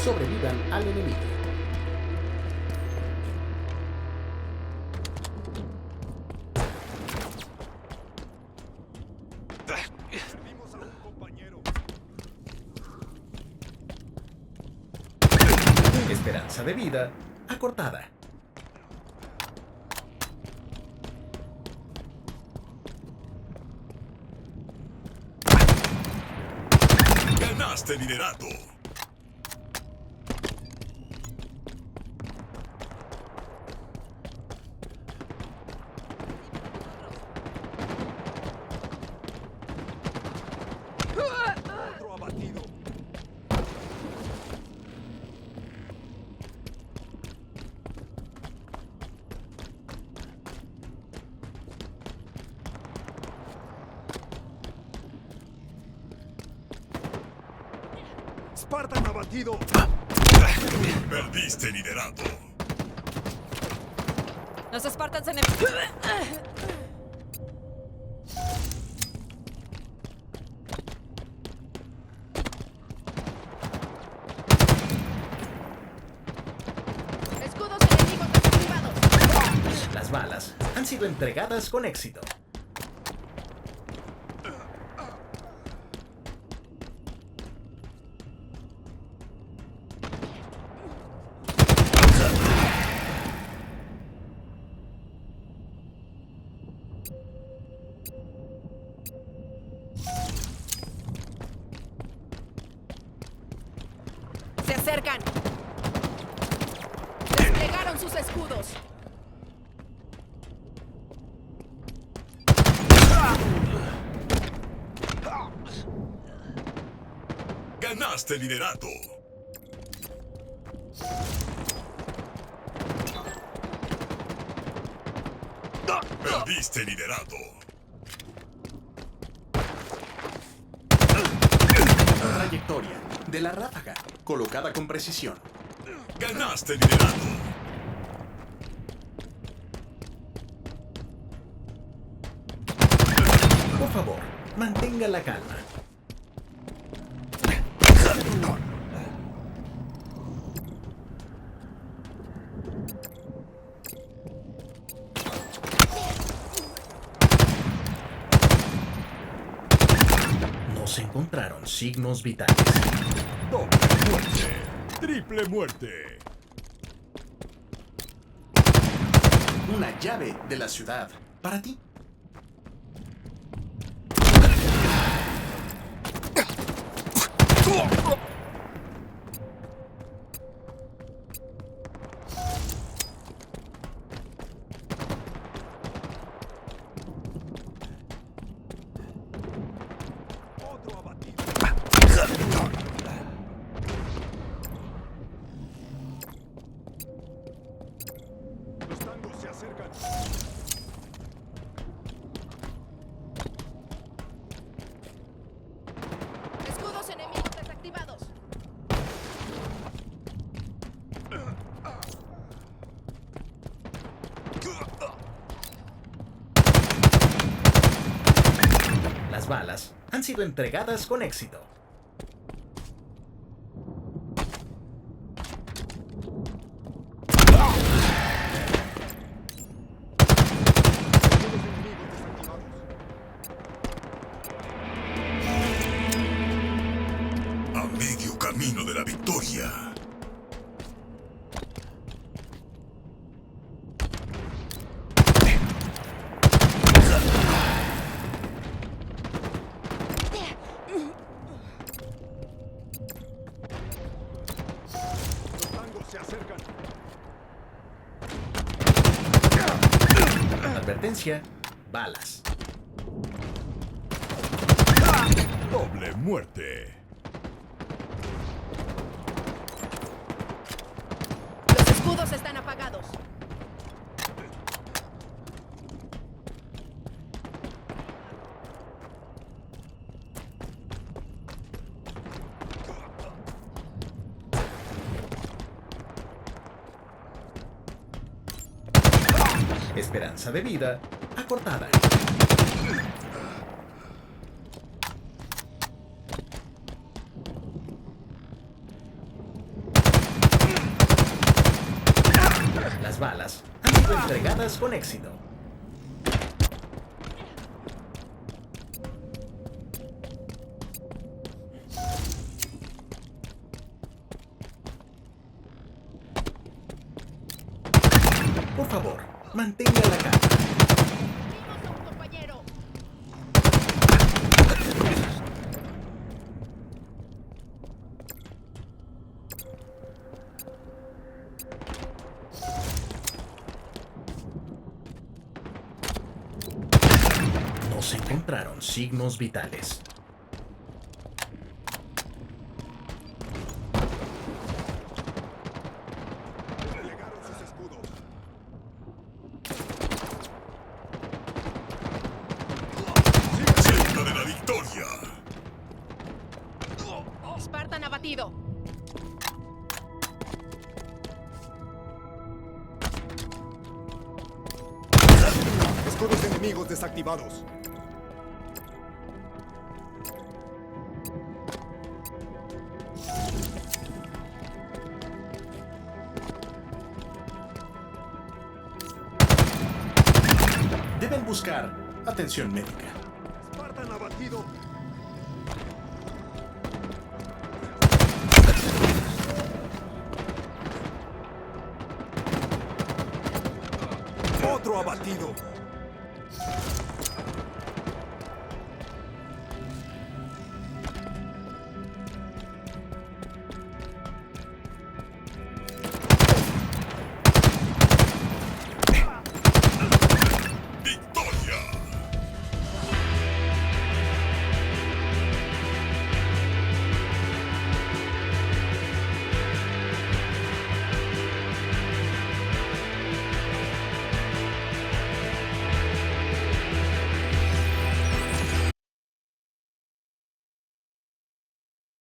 sobrevivan al enemigo. Perdimos a un compañero. Esperanza de vida acortada. Ganaste liderato. Otro abatido. Spartan abatido. Perdiste liderato. Los Spartans enemigos. Escudos enemigos desactivados. Las balas han sido entregadas con éxito. Se acercan. Desplegaron sus escudos. Ganaste liderato. Perdiste liderato. Trayectoria de la ráfaga, colocada con precisión. Ganaste liderato. Por favor, mantenga la calma. No se encontraron signos vitales. Doble muerte. Triple muerte. Una llave de la ciudad para ti. Otro abatido. Los tangos se acercan. Escudos enemigos desactivados. Las balas han sido entregadas con éxito. A medio camino de la victoria. Los tangos se acercan. Advertencia, balas. Doble muerte. Los escudos están apagados. Esperanza de vida acortada. las balas han sido entregadas con éxito. Por favor, mantenga la calma. Vimos a un compañero. No se encontraron signos vitales. Desplegaron sus escudos. Cerca de la victoria. Spartan abatido. Escudos enemigos desactivados. Deben buscar atención médica. Spartan abatido. Otro abatido.